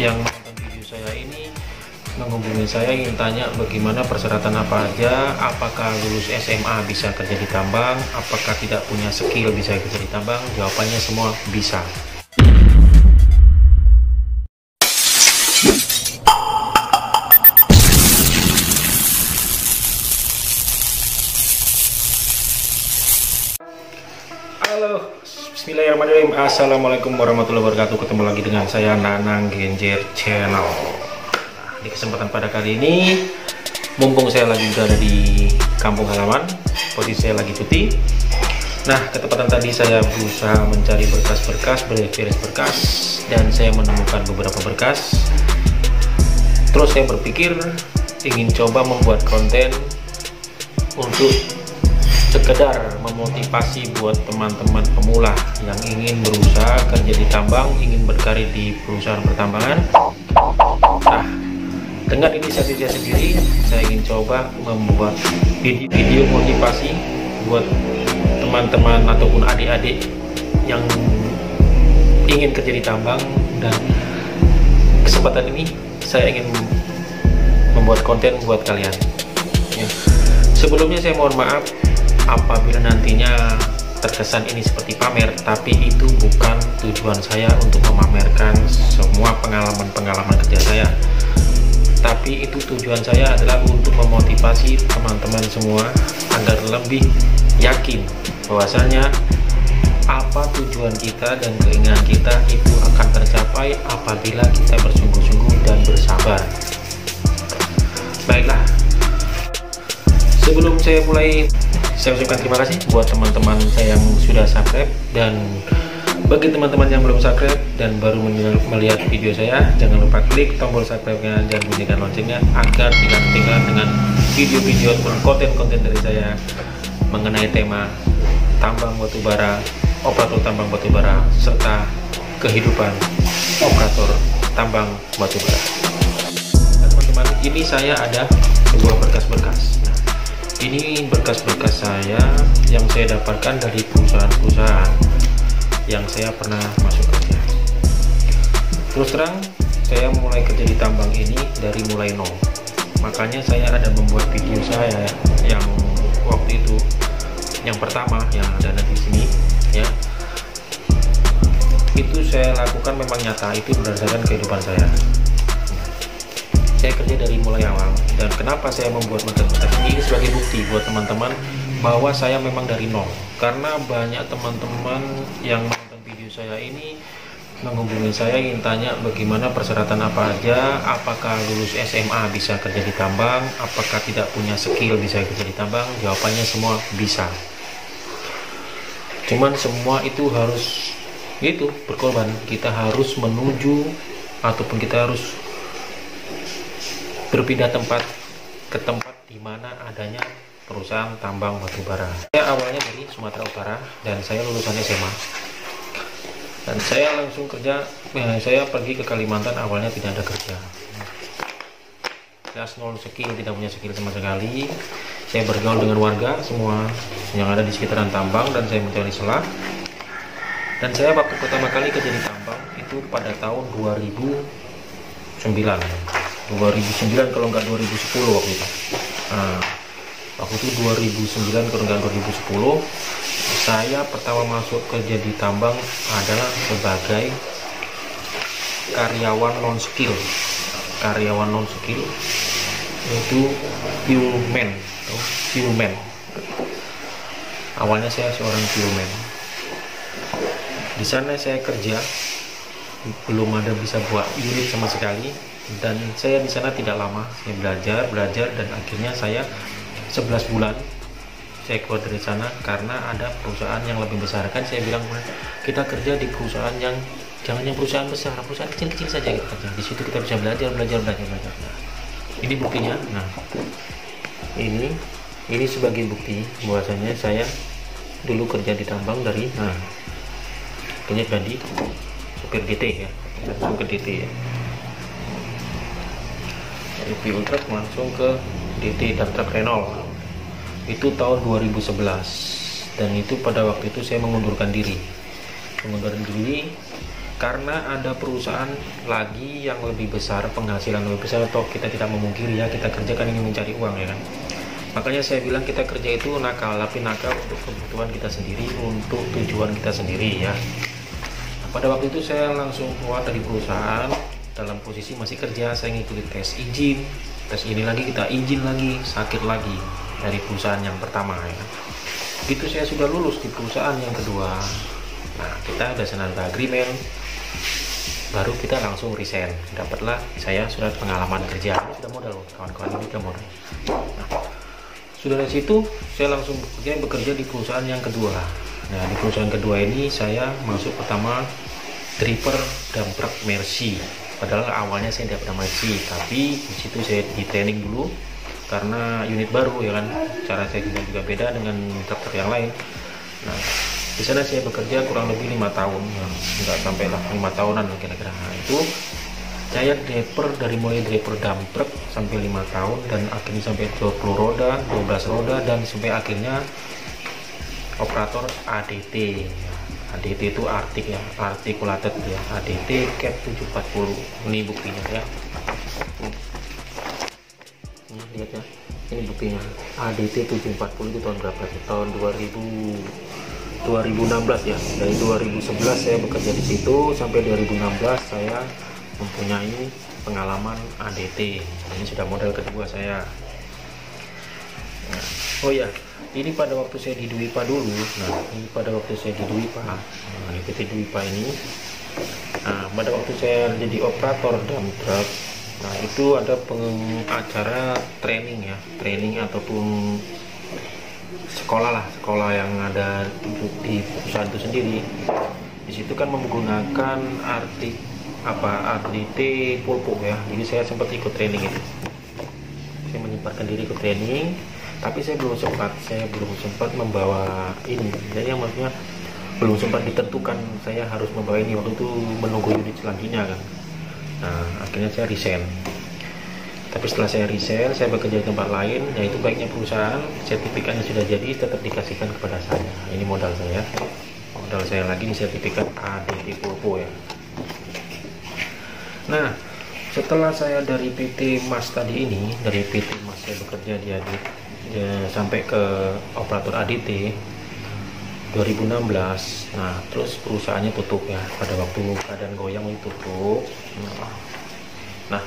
yang menonton video saya ini menghubungi saya ingin tanya bagaimana persyaratan apa aja, apakah lulus SMA bisa kerja di tambang, apakah tidak punya skill bisa kerja di tambang. Jawabannya semua bisa. Halo, bismillahirrahmanirrahim. Assalamualaikum warahmatullahi wabarakatuh. Ketemu lagi dengan saya Nanang Genjer Channel. Di kesempatan pada kali ini, mumpung saya lagi berada di kampung halaman, posisi saya lagi cuti. Nah, ketepatan tadi saya berusaha mencari berkas-berkas, beres berkas, dan saya menemukan beberapa berkas. Terus saya berpikir ingin coba membuat konten untuk sekedar memotivasi buat teman-teman pemula yang ingin berusaha kerja di tambang, ingin berkarir di perusahaan pertambangan. Nah, dengan inisiatif saya sendiri, saya ingin coba membuat video motivasi buat teman-teman ataupun adik-adik yang ingin kerja di tambang. Dan kesempatan ini saya ingin membuat konten buat kalian ya. Sebelumnya saya mohon maaf apabila nantinya terkesan ini seperti pamer, tapi itu bukan tujuan saya untuk memamerkan semua pengalaman kerja saya, tapi itu tujuan saya adalah untuk memotivasi teman-teman semua agar lebih yakin bahwasanya apa tujuan kita dan keinginan kita itu akan tercapai apabila kita bersungguh-sungguh dan bersabar. Baiklah, sebelum saya mulai, saya ucapkan terima kasih buat teman-teman saya yang sudah subscribe, dan bagi teman-teman yang belum subscribe dan baru melihat video saya, jangan lupa klik tombol subscribe-nya dan bunyikan loncengnya agar tidak ketinggalan dengan video-video ataupun konten-konten dari saya mengenai tema tambang batubara, operator tambang batubara, serta kehidupan operator tambang batubara. Teman-teman, ini saya ada sebuah berkas-berkas. Ini berkas-berkas saya yang saya dapatkan dari perusahaan-perusahaan yang saya pernah masuk kerja. Terus terang, saya mulai kerja di tambang ini dari mulai nol. Makanya saya ada membuat video saya yang waktu itu, yang pertama yang ada di sini ya. Itu saya lakukan memang nyata, itu berdasarkan kehidupan saya. Saya kerja dari mulai awal, dan kenapa saya membuat berkas-berkas ini sebagai bukti buat teman-teman bahwa saya memang dari nol. Karena banyak teman-teman yang menonton video saya ini menghubungi saya ingin tanya bagaimana persyaratan apa aja, apakah lulus SMA bisa kerja di tambang, apakah tidak punya skill bisa kerja di tambang. Jawabannya semua bisa. Cuman semua itu harus berkorban. Kita harus menuju ataupun kita harus berpindah tempat ke tempat di mana adanya perusahaan tambang batubara. Saya awalnya dari Sumatera Utara dan saya lulusan SMA. Dan saya langsung kerja, saya pergi ke Kalimantan, awalnya tidak ada kerja. Kelas nol skill, tidak punya skill sama sekali. Saya bergaul dengan warga semua yang ada di sekitaran tambang dan saya mencari celah. Dan saya waktu pertama kali kerja di tambang itu pada tahun 2009 kalau nggak 2010 waktu itu. Nah, waktu itu 2009 kalau nggak 2010 saya pertama masuk kerja di tambang adalah sebagai karyawan non skill itu fuelman. Awalnya saya seorang fuelman. Di sana saya kerja belum ada bisa buat unit sama sekali, dan saya di sana tidak lama. Saya belajar dan akhirnya saya 11 bulan saya keluar dari sana karena ada perusahaan yang lebih besar. Kan saya bilang kita kerja di perusahaan yang jangan yang perusahaan besar, perusahaan kecil-kecil saja kita kerja. Di situ kita bisa belajar. Nah, ini buktinya. Nah, ini sebagai bukti bahwasanya saya dulu kerja di tambang dari kerja di supir DT ya, langsung ke DT ya. Dari fuel truck langsung ke DT dan truk Renault. Itu tahun 2011, dan itu pada waktu itu saya mengundurkan diri karena ada perusahaan lagi yang lebih besar, penghasilan lebih besar. Atau kita tidak memungkiri ya, kita kerja kan ingin mencari uang ya kan. Makanya saya bilang kita kerja itu nakal, tapi nakal untuk kebutuhan kita sendiri, untuk tujuan kita sendiri ya. Nah, pada waktu itu saya langsung keluar dari perusahaan dalam posisi masih kerja. Saya ngikuti tes izin, tes ini lagi, kita izin lagi, sakit lagi dari perusahaan yang pertama ya. Begitu saya sudah lulus di perusahaan yang kedua, nah kita udah senanda agreement, baru kita langsung resign. Dapatlah saya surat pengalaman kerja. Ini sudah modal, kawan-kawan, ini sudah modal. Nah, sudah dari situ saya langsung bekerja di perusahaan yang kedua. Nah, di perusahaan kedua ini saya masuk pertama driver dump truck Mercy. Padahal awalnya saya tidak pernah Mercy, tapi di situ saya di training dulu karena unit baru ya kan. Cara saya juga beda dengan truk yang lain. Nah, di sana saya bekerja kurang lebih 5 tahun, ya, nggak sampai lah 5 tahunan kira-kira. Nah, itu saya driver dari mulai driver dump truck sampai 5 tahun, dan akhirnya sampai 20 roda, 12 roda, dan sampai akhirnya operator ADT. ADT itu artik ya, articulated ya, ADT CAT 740. Ini buktinya ya. Ini lihat ya, ini buktinya. ADT 740 itu tahun berapa? Tahun 2016 ya. Dari 2011 saya bekerja di situ sampai 2016 saya mempunyai pengalaman ADT. Ini sudah modal kedua saya. Nah, oh ya, ini pada waktu saya di Dwi Pa dulu. Nah, ini pada waktu saya di Dwi Pa. Nah, ini PT Dwi Pa ini. Nah, pada waktu saya jadi operator dump truck, nah itu ada acara training ya, training ataupun sekolah lah, sekolah yang ada di perusahaan itu sendiri. Di situ kan menggunakan ADT pulpo ya. Jadi saya sempat ikut training itu. Saya menyempatkan diri ikut training, tapi saya belum sempat membawa ini. Jadi yang maksudnya belum sempat ditentukan saya harus membawa ini, waktu itu menunggu unit selanjutnya kan. Nah, akhirnya saya resign. Tapi setelah saya resign, saya bekerja di tempat lain, yaitu baiknya perusahaan, sertifikatnya sudah jadi, tetap dikasihkan kepada saya. Ini modal saya. Modal saya lagi di sertifikat ADT pulpo ya. Nah, setelah saya dari PT Mas tadi ini, dari PT Mas saya bekerja di ADT sampai ke operator ADT 2016. Nah, terus perusahaannya tutup ya, pada waktu keadaan goyang itu tutup. Nah,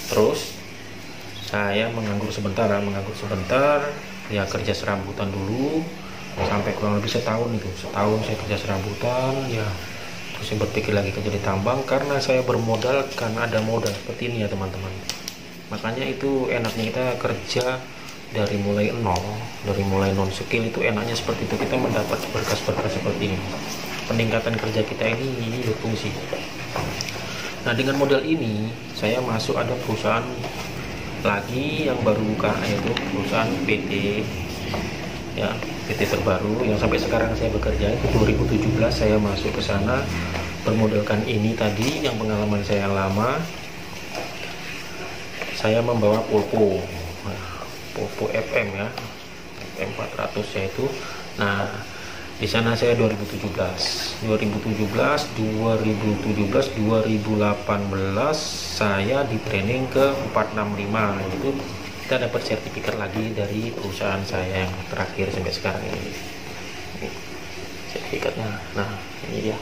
terus saya menganggur sebentar ya, kerja serambutan dulu sampai kurang lebih setahun saya kerja serambutan ya. Terus saya berpikir lagi kerja di tambang karena saya bermodal, karena ada modal seperti ini ya teman-teman. Makanya itu enaknya kita kerja dari mulai nol, dari mulai non skill, itu enaknya seperti itu, kita mendapat berkas-berkas seperti ini. Peningkatan kerja kita ini berfungsi. Nah, dengan modal ini saya masuk ada perusahaan lagi yang baru buka, yaitu perusahaan PT ya, PT terbaru yang sampai sekarang saya bekerja. Itu 2017 saya masuk ke sana bermodalkan ini tadi, yang pengalaman saya lama. Saya membawa pulpo FM ya, FM 400 yaitu. Nah, di sana saya 2017, 2018 saya di training ke 465. Itu kita dapat sertifikat lagi dari perusahaan saya yang terakhir sampai sekarang ini. Sertifikatnya. Nah, ini dia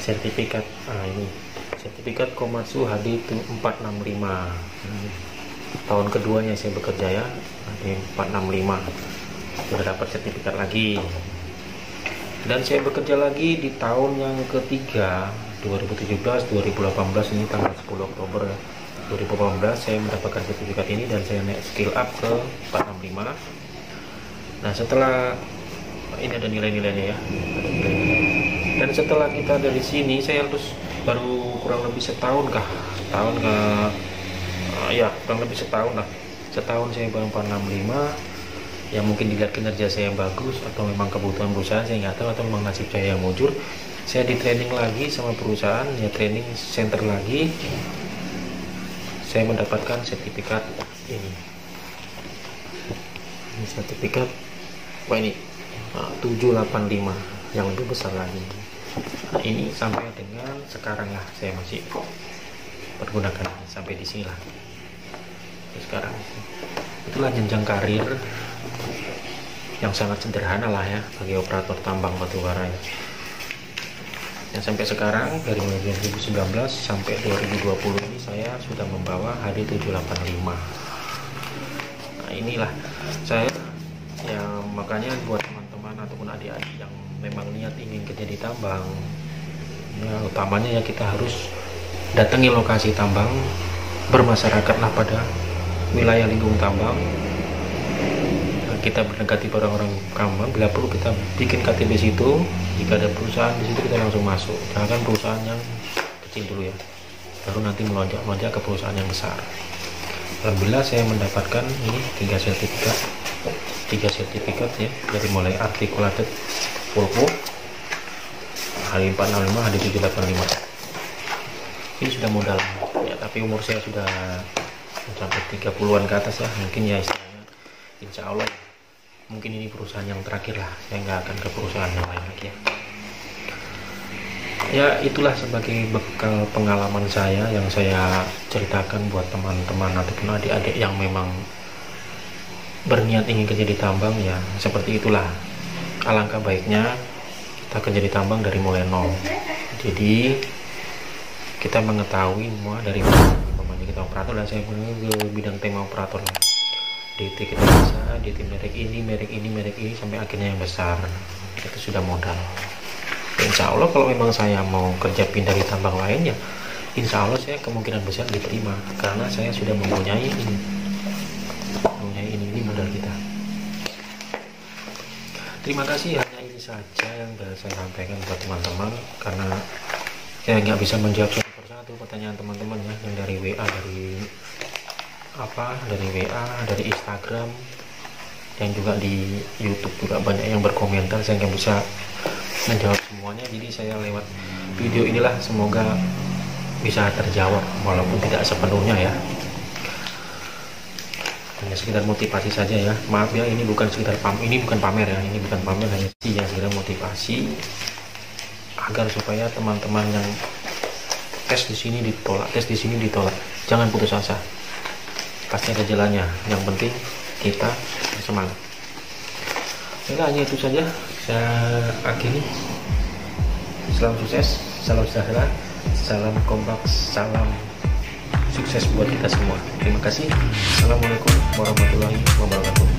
sertifikat. Nah, ini sertifikat Komatsu HD itu 465. Tahun keduanya saya bekerja ya, di 465 sudah dapat sertifikat lagi. Dan saya bekerja lagi di tahun yang ketiga, 2017 2018 ini tanggal 10 Oktober 2018 saya mendapatkan sertifikat ini, dan saya naik skill up ke 465. Nah, setelah ini ada nilai-nilainya ya, dan setelah kita dari sini saya terus baru kurang lebih setahun ya, kurang lebih setahun lah. Setahun saya baru 465. Ya, mungkin dilihat kinerja saya yang bagus, atau memang kebutuhan perusahaan, saya nggak tahu, atau memang nasib saya yang mujur. Saya di training lagi sama perusahaan ya, training center lagi. Saya mendapatkan sertifikat ini. Ini sertifikat ini 785 yang lebih besar lagi. Nah, ini sampai dengan sekarang lah saya masih pergunakan sampai di sini lah. Sekarang itulah jenjang karir yang sangat sederhana lah ya bagi operator tambang batubara ya. Yang sampai sekarang dari mulai 2019 sampai 2020 ini saya sudah membawa HD 785. Nah, inilah saya ya, makanya buat teman-teman ataupun adik-adik yang memang niat ingin kerja di tambang ya, utamanya ya kita harus datangi lokasi tambang, bermasyarakatlah pada wilayah lingkung tambang. Kita berdekati orang-orang tambang, bila perlu kita bikin KTP situ. Jika ada perusahaan di situ kita langsung masuk, jangan perusahaan yang kecil dulu ya, baru nanti melonjak ke perusahaan yang besar. Alhamdulillah saya mendapatkan ini 3 sertifikat ya, dari mulai articulated pulpo HD 465, HD 785. Ini sudah modal ya, tapi umur saya sudah sampai 30-an ke atas ya, mungkin ya istilahnya insya Allah mungkin ini perusahaan yang terakhir lah, saya nggak akan ke perusahaan yang lain lagi ya. Ya itulah sebagai bekal pengalaman saya yang saya ceritakan buat teman-teman ataupun adik-adik yang memang berniat ingin kerja di tambang ya, seperti itulah. Alangkah baiknya kita kerja di tambang dari mulai nol. Jadi kita mengetahui semua dari mana kita operator, dan saya punya ke bidang tema operator lah. DT kita bisa, DT merek ini sampai akhirnya yang besar, itu sudah modal. Insya Allah kalau memang saya mau kerja pindah di tambang lain ya, insya Allah saya kemungkinan besar diterima karena saya sudah mempunyai ini modal kita. Terima kasih, hanya ini saja yang saya sampaikan buat teman-teman, karena saya nggak bisa menjawab satu persatu pertanyaan teman-teman ya, yang dari WA, dari Instagram, dan juga di YouTube juga banyak yang berkomentar, saya nggak bisa menjawab semuanya. Jadi saya lewat video inilah semoga bisa terjawab walaupun tidak sepenuhnya ya, hanya sekedar motivasi saja ya. Maaf ya, ini bukan sekedar bukan pamer ya, ini bukan pamer, hanya ya sekedar motivasi agar supaya teman-teman yang tes di sini ditolak, jangan putus asa, pasti ada jalannya. Yang penting kita bersemangat. Ya, hanya itu saja saya akhiri. Salam sukses, salam sejahtera, salam kompak, salam sukses buat kita semua. Terima kasih. Assalamualaikum warahmatullahi wabarakatuh.